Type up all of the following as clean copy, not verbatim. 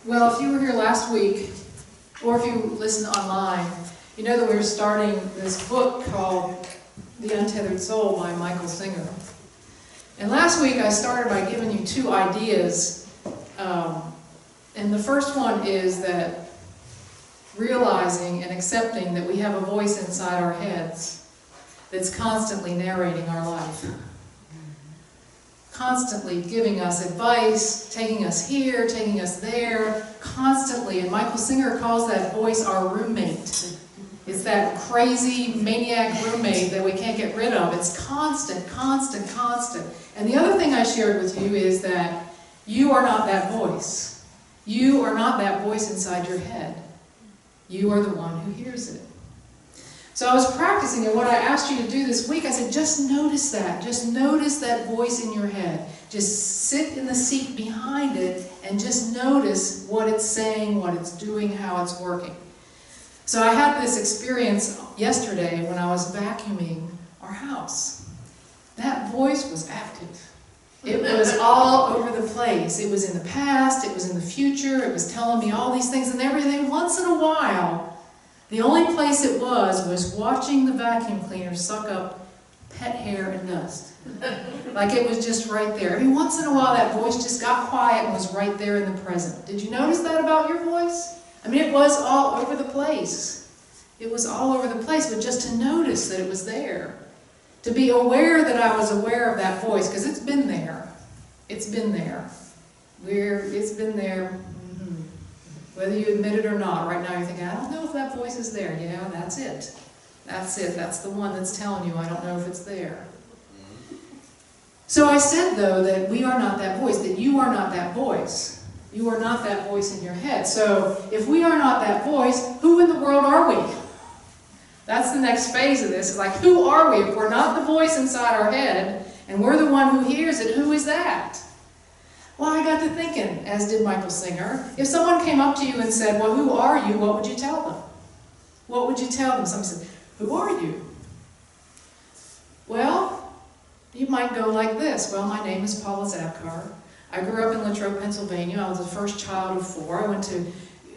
Well, if you were here last week, or if you listened online, you know that we were starting this book called The Untethered Soul by Michael Singer. And last week I started by giving you two ideas. And the first one is that realizing and accepting that we have a voice inside our heads that's constantly narrating our life. Constantly giving us advice, taking us here, taking us there, constantly. And Michael Singer calls that voice our roommate. It's that crazy maniac roommate that we can't get rid of. It's constant, constant, constant. And the other thing I shared with you is that you are not that voice. You are not that voice inside your head. You are the one who hears it. So I was practicing, and what I asked you to do this week, I said, just notice that. Just notice that voice in your head. Just sit in the seat behind it and just notice what it's saying, what it's doing, how it's working. So I had this experience yesterday when I was vacuuming our house. That voice was active. It was all over the place. It was in the past, it was in the future, it was telling me all these things and everything. Once in a while, the only place it was watching the vacuum cleaner suck up pet hair and dust. Like it was just right there. Every once in a while that voice just got quiet and was right there in the present. Did you notice that about your voice? I mean, it was all over the place. It was all over the place, but just to notice that it was there. To be aware that I was aware of that voice, because it's been there. It's been there. It's been there. Whether you admit it or not, right now you're thinking, I don't know if that voice is there. Yeah, that's it. That's it. That's the one that's telling you, I don't know if it's there. So I said, though, that we are not that voice, that you are not that voice. You are not that voice in your head. So if we are not that voice, who in the world are we? That's the next phase of this. It's like, who are we? If we're not the voice inside our head, and we're the one who hears it, who is that? Well, I got to thinking, as did Michael Singer, if someone came up to you and said, well, who are you? What would you tell them? What would you tell them? Someone said, who are you? Well, you might go like this. Well, my name is Paula Zabkar. I grew up in Latrobe, Pennsylvania. I was the first child of 4. I went to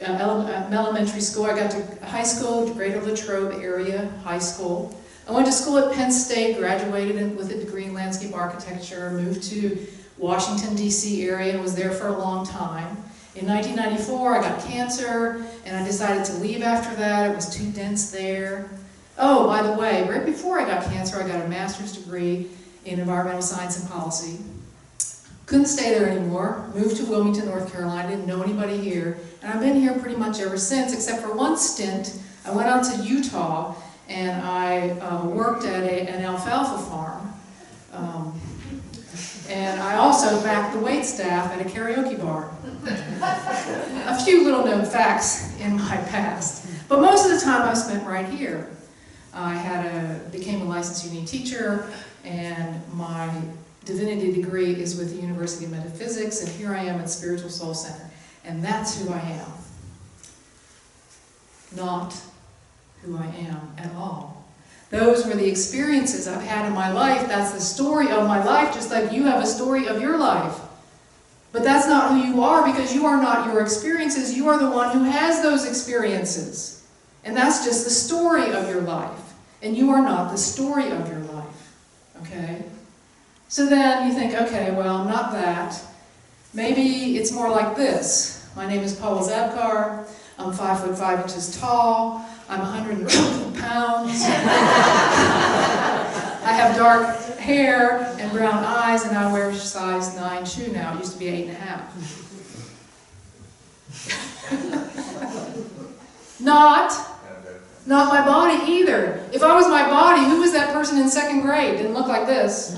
elementary school. I got to high school, Greater Latrobe area high school. I went to school at Penn State, graduated with a degree in landscape architecture, moved to Washington, D.C. area, and was there for a long time. In 1994, I got cancer, and I decided to leave after that. It was too dense there. Oh, by the way, right before I got cancer, I got a master's degree in environmental science and policy. Couldn't stay there anymore. Moved to Wilmington, North Carolina. Didn't know anybody here. And I've been here pretty much ever since, except for one stint. I went out to Utah, and I worked at an alfalfa farm. And I also backed the wait staff at a karaoke bar. A few little known facts in my past. But most of the time I spent right here. I became a licensed unique teacher, and my divinity degree is with the University of Metaphysics, and here I am at Spiritual Soul Center. And that's who I am. Not who I am at all. Those were the experiences I've had in my life. That's the story of my life, just like you have a story of your life. But that's not who you are, because you are not your experiences. You are the one who has those experiences. And that's just the story of your life. And you are not the story of your life. Okay? So then you think, okay, well, not that. Maybe it's more like this. My name is Paula Zabkar. I'm 5'5" tall. I'm 120 pounds. I have dark hair and brown eyes, and I wear a size 9 shoe now. It used to be 8.5. Not my body either. If I was my body, who was that person in 2nd grade? Didn't look like this.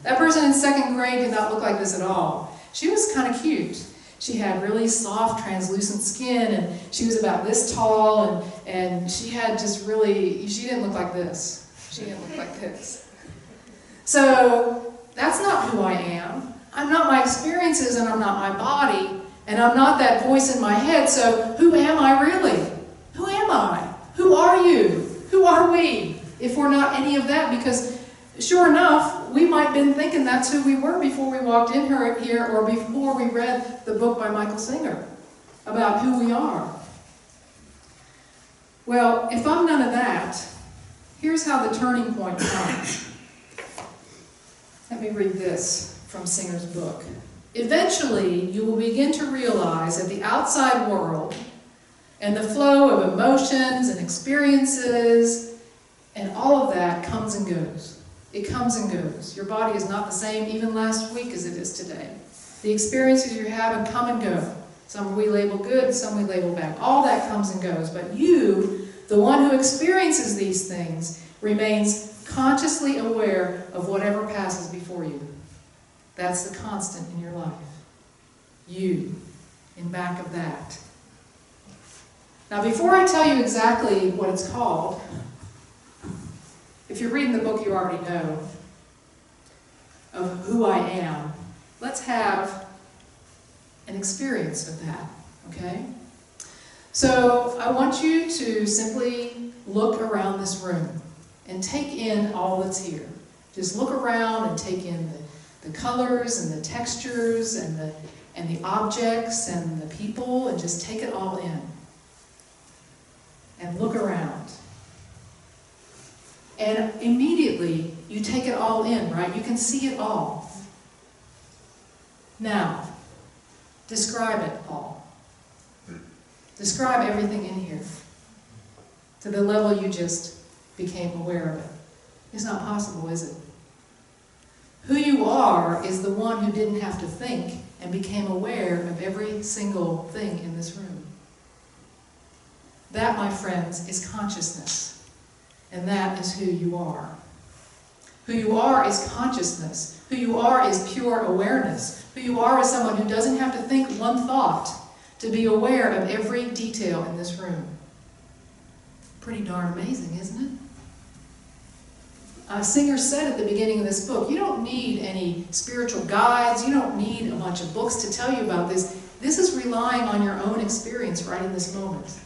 That person in 2nd grade did not look like this at all. She was kind of cute. She had really soft, translucent skin, and she was about this tall, and she had just really, she didn't look like this. She didn't look like this. So, that's not who I am. I'm not my experiences, and I'm not my body, and I'm not that voice in my head, so who am I really? Who am I? Who are you? Who are we? If we're not any of that, because sure enough, we might have been thinking that's who we were before we walked in here or before we read the book by Michael Singer. about who we are. Well, if I'm none of that, here's how the turning point comes. Let me read this from Singer's book. Eventually, you will begin to realize that the outside world and the flow of emotions and experiences and all of that comes and goes. It comes and goes. Your body is not the same even last week as it is today. The experiences you're having come and go. Some we label good, some we label bad. All that comes and goes. But you, the one who experiences these things, remains consciously aware of whatever passes before you. That's the constant in your life. You, in back of that. Now, before I tell you exactly what it's called, if you're reading the book, you already know of who I am. Let's have an experience of that, okay? So I want you to simply look around this room and take in all that's here. Just look around and take in the colors and the textures and the objects and the people, and just take it all in. And look around. And immediately you take it all in, right? You can see it all. Now, describe it all. Describe everything in here to the level you just became aware of it. It's not possible, is it? Who you are is the one who didn't have to think and became aware of every single thing in this room. That, my friends, is consciousness. And that is who you are. Who you are is consciousness. Who you are is pure awareness. Who you are is someone who doesn't have to think one thought to be aware of every detail in this room. Pretty darn amazing, isn't it? Singer said at the beginning of this book, you don't need any spiritual guides, you don't need a bunch of books to tell you about this. This is relying on your own experience right in this moment.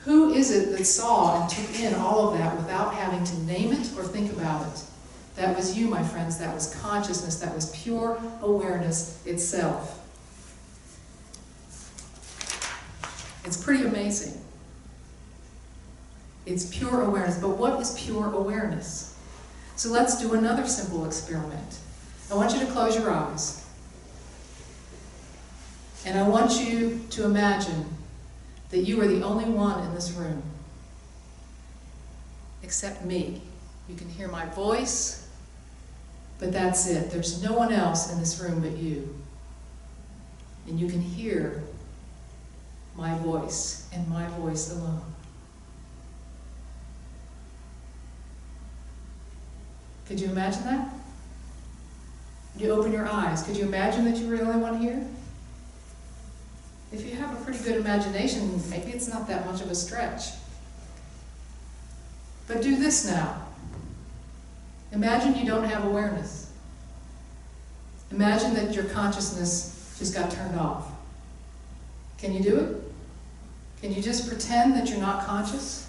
Who is it that saw and took in all of that without having to name it or think about it? That was you, my friends. That was consciousness. That was pure awareness itself. It's pretty amazing. It's pure awareness. But what is pure awareness? So let's do another simple experiment. I want you to close your eyes. And I want you to imagine that you are the only one in this room, except me. You can hear my voice, but that's it. There's no one else in this room but you. And you can hear my voice, and my voice alone. Could you imagine that? Could you open your eyes? Could you imagine that you were the only one here? If you have a pretty good imagination, maybe it's not that much of a stretch. But do this now. Imagine you don't have awareness. Imagine that your consciousness just got turned off. Can you do it? Can you just pretend that you're not conscious?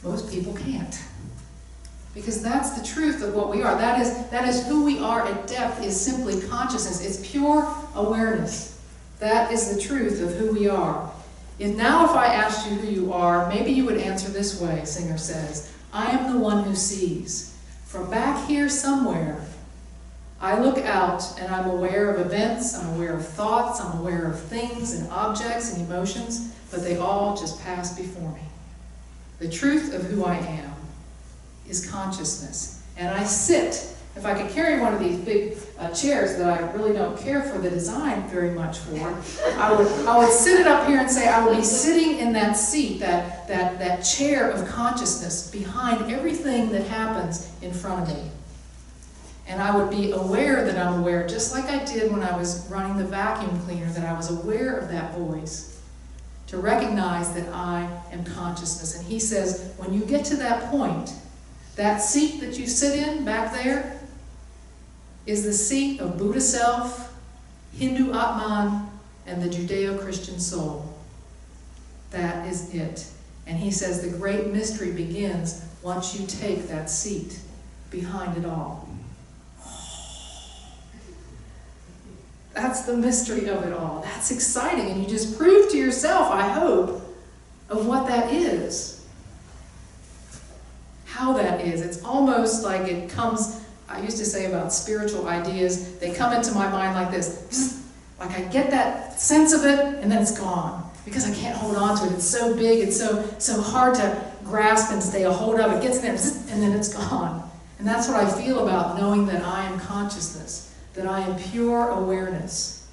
Most people can't. Because that's the truth of what we are. That is who we are at depth, is simply consciousness. It's pure awareness. That is the truth of who we are. If I asked you who you are, maybe you would answer this way, Singer says. I am the one who sees. From back here somewhere, I look out and I'm aware of events, I'm aware of thoughts, I'm aware of things and objects and emotions, but they all just pass before me. The truth of who I am is consciousness. And I sit. If I could carry one of these big chairs that I really don't care for the design very much for, I would sit it up here and say I would be sitting in that seat, that chair of consciousness behind everything that happens in front of me. And I would be aware that I'm aware, just like I did when I was running the vacuum cleaner, that I was aware of that voice, to recognize that I am consciousness. And he says, when you get to that point, that seat that you sit in back there is the seat of Buddha self, Hindu Atman, and the Judeo-Christian soul. That is it. And he says the great mystery begins once you take that seat behind it all. That's the mystery of it all. That's exciting. And you just prove to yourself, I hope, of what that is. How that is. It's almost like it comes, I used to say about spiritual ideas, they come into my mind like this. Like I get that sense of it, and then it's gone. Because I can't hold on to it. It's so big, it's so hard to grasp and stay a hold of. It gets there, and then it's gone. And that's what I feel about knowing that I am consciousness, that I am pure awareness.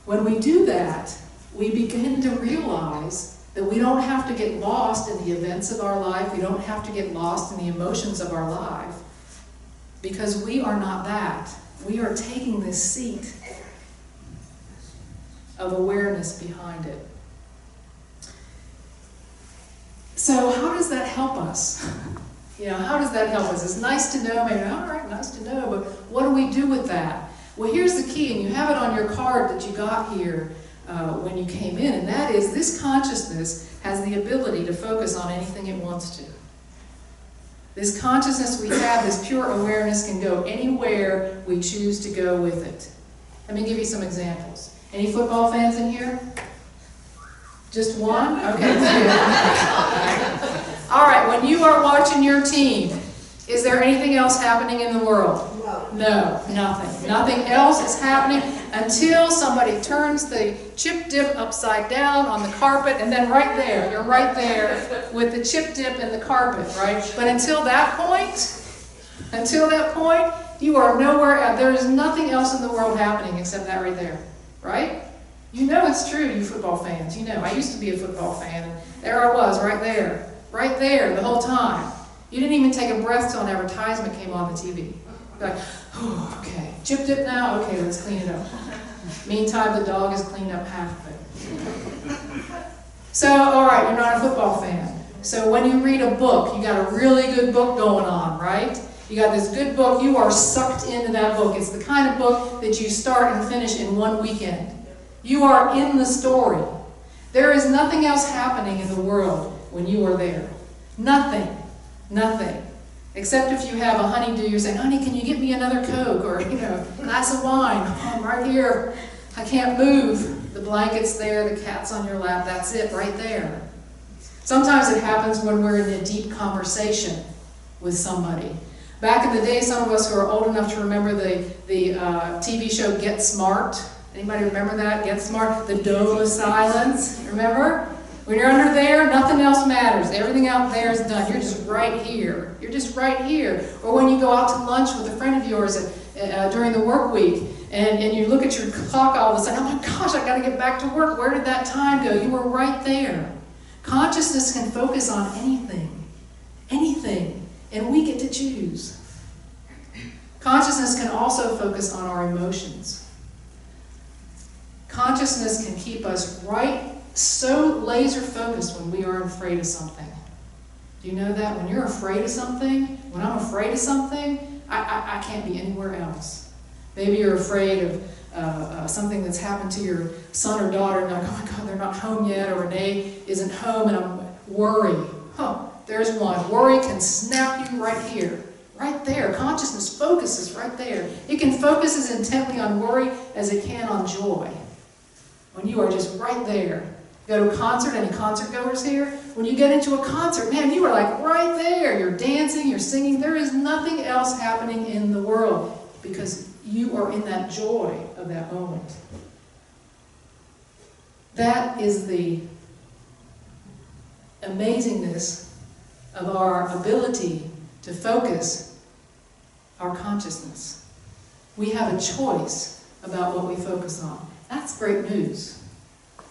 When we do that, we begin to realize that we don't have to get lost in the events of our life. We don't have to get lost in the emotions of our life. Because we are not that. We are taking this seat of awareness behind it. So how does that help us? How does that help us? It's nice to know, maybe, all right, nice to know, but what do we do with that? Well, here's the key, and you have it on your card that you got here when you came in, and that is this consciousness has the ability to focus on anything it wants to. This consciousness we have, this pure awareness, can go anywhere we choose to go with it. Let me give you some examples. Any football fans in here? Just one? Okay, good. All right, when you are watching your team, is there anything else happening in the world? No, nothing. Nothing else is happening until somebody turns the chip dip upside down on the carpet, and then right there, you're right there with the chip dip and the carpet, right? But until that point, you are nowhere else. There is nothing else in the world happening except that right there, right? You know it's true, you football fans. You know, I used to be a football fan, and there I was, right there, the whole time. You didn't even take a breath till an advertisement came on the TV. You're like, oh, okay, chip dip now? Okay, let's clean it up. Meantime, the dog has cleaned up half of it. So, all right, you're not a football fan. So when you read a book, you got a really good book going on, right? You got this good book, you are sucked into that book. It's the kind of book that you start and finish in one weekend. You are in the story. There is nothing else happening in the world when you are there. Nothing. Nothing. Except if you have a honeydew, you're saying, honey, can you get me another Coke? Or, a glass of wine. Oh, I'm right here. I can't move. The blanket's there, the cat's on your lap. That's it, right there. Sometimes it happens when we're in a deep conversation with somebody. Back in the day, some of us who are old enough to remember the TV show Get Smart. Anybody remember that? Get Smart? The dome of silence. Remember? When you're under there, nothing else matters. Everything out there is done. You're just right here. You're just right here. Or when you go out to lunch with a friend of yours during the work week, and you look at your clock all of a sudden, oh my gosh, I got to get back to work. Where did that time go? You were right there. Consciousness can focus on anything. Anything. And we get to choose. Consciousness can also focus on our emotions. Consciousness can keep us so laser focused when we are afraid of something. Do you know that? When you're afraid of something, when I'm afraid of something, I can't be anywhere else. Maybe you're afraid of something that's happened to your son or daughter, and you're like, oh my God, they're not home yet, or Renee isn't home, and I'm worried. There's one. Worry can snap you right here. Right there. Consciousness focuses right there. It can focus as intently on worry as it can on joy. When you are just right there. Go to a concert, any concert goers here? When you get into a concert, man, you are like right there. You're dancing, you're singing. There is nothing else happening in the world because you are in that joy of that moment. That is the amazingness of our ability to focus our consciousness. We have a choice about what we focus on. That's great news.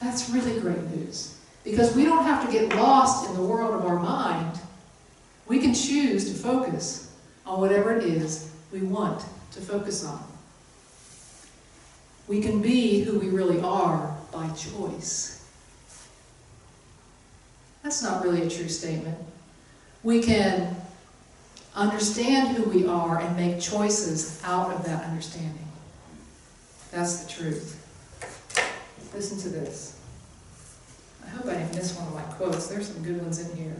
That's really great news. Because we don't have to get lost in the world of our mind. We can choose to focus on whatever it is we want to focus on. We can be who we really are by choice. That's not really a true statement. We can understand who we are and make choices out of that understanding. That's the truth. Listen to this. I hope I didn't miss one of my quotes. There's some good ones in here.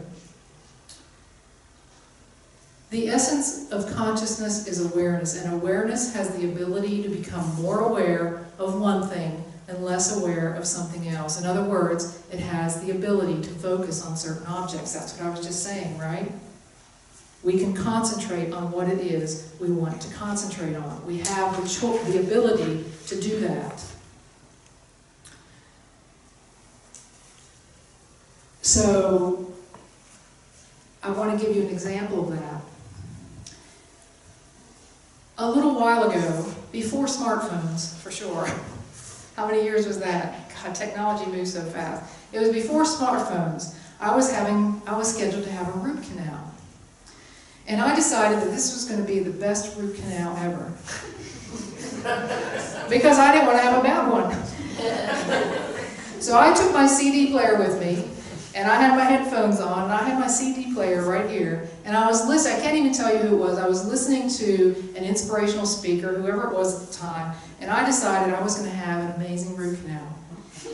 The essence of consciousness is awareness, and awareness has the ability to become more aware of one thing and less aware of something else. In other words, it has the ability to focus on certain objects. That's what I was just saying, right? We can concentrate on what it is we want to concentrate on. We have the ability to do that. So, I want to give you an example of that. A little while ago, before smartphones, for sure. How many years was that? God, technology moves so fast. It was before smartphones. I was scheduled to have a root canal. And I decided that this was going to be the best root canal ever. Because I didn't want to have a bad one. So I took my CD player with me, and I had my headphones on, and I had my CD player right here, and I was listening. I can't even tell you who it was. I was listening to an inspirational speaker, whoever it was at the time, and I decided I was going to have an amazing root canal.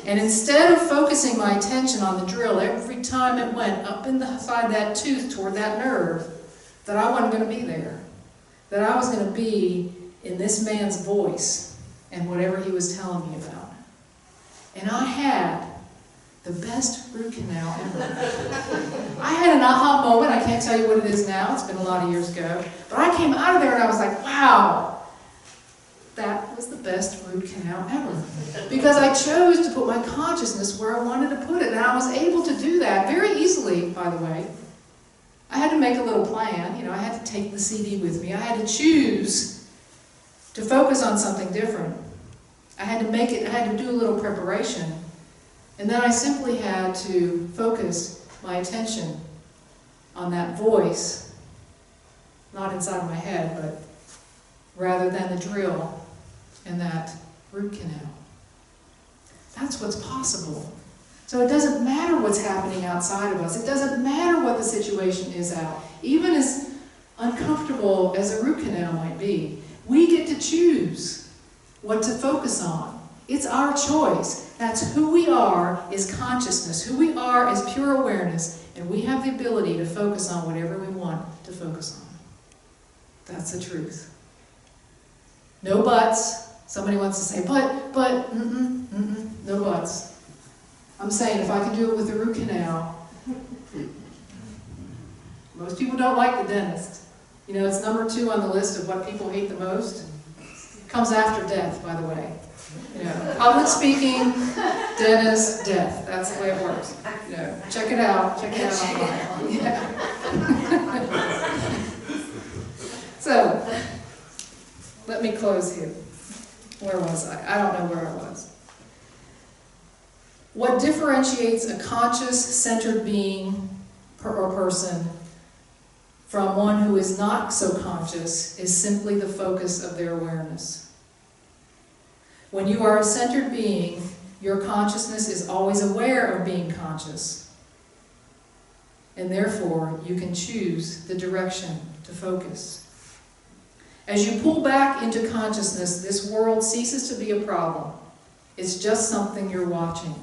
And instead of focusing my attention on the drill every time it went up inside that tooth toward that nerve, that I wasn't going to be there, that I was going to be in this man's voice and whatever he was telling me about. And I had the best root canal ever. I had an aha moment. I can't tell you what it is now. It's been a lot of years ago. But I came out of there and I was like, wow, that was the best root canal ever. Because I chose to put my consciousness where I wanted to put it. And I was able to do that very easily, by the way. I had to make a little plan. You know, I had to take the CD with me. I had to choose to focus on something different. I had to do a little preparation. And then I simply had to focus my attention on that voice, not inside my head, but rather than the drill and that root canal. That's what's possible. So it doesn't matter what's happening outside of us. It doesn't matter what the situation is out. Even as uncomfortable as a root canal might be, we get to choose what to focus on. It's our choice. That's who we are, is consciousness. Who we are is pure awareness, and we have the ability to focus on whatever we want to focus on. That's the truth. No buts. Somebody wants to say, but, no buts. I'm saying if I can do it with the root canal, most people don't like the dentist. You know, it's number 2 on the list of what people hate the most. It comes after death, by the way. You know, public speaking, dentist, death. That's the way it works. You know, check it out. Check it out online. Yeah. So, let me close here. Where was I? I don't know where I was. What differentiates a conscious, centered being or person from one who is not so conscious is simply the focus of their awareness. When you are a centered being, your consciousness is always aware of being conscious. And therefore, you can choose the direction to focus. As you pull back into consciousness, this world ceases to be a problem. It's just something you're watching.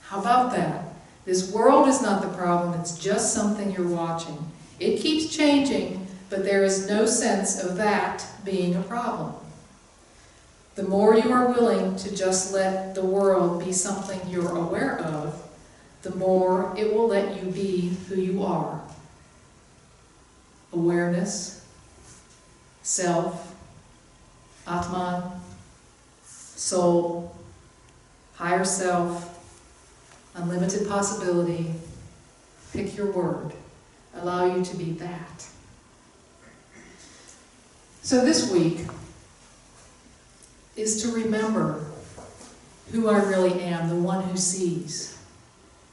How about that? This world is not the problem, it's just something you're watching. It keeps changing, but there is no sense of that being a problem. The more you are willing to just let the world be something you're aware of, the more it will let you be who you are. Awareness, self, Atman, soul, higher self, unlimited possibility. Pick your word. Allow you to be that. So this week is to remember who I really am, the one who sees,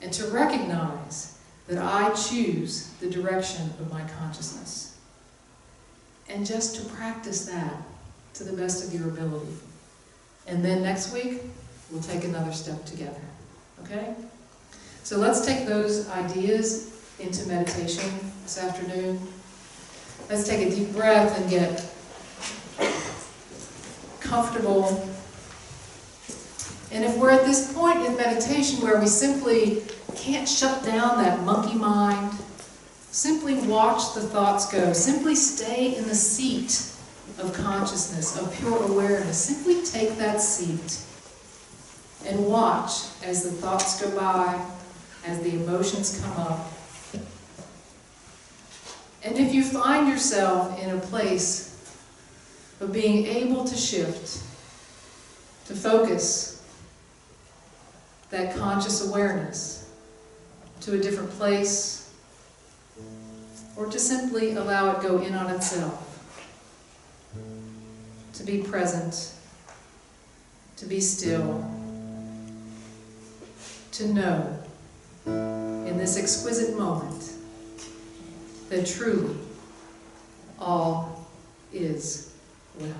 and to recognize that I choose the direction of my consciousness. And just to practice that to the best of your ability. And then next week, we'll take another step together. Okay? So let's take those ideas into meditation this afternoon. Let's take a deep breath and get comfortable. And if we're at this point in meditation where we simply can't shut down that monkey mind, Simply watch the thoughts go. Simply stay in the seat of consciousness, of pure awareness. Simply take that seat and watch as the thoughts go by, as the emotions come up. And if you find yourself in a place of being able to shift, to focus that conscious awareness to a different place, or to simply allow it go in on itself, to be present, to be still, to know in this exquisite moment that truly all is well.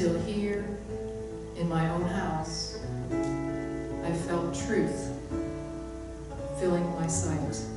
until here, in my own house, I felt truth filling my sight.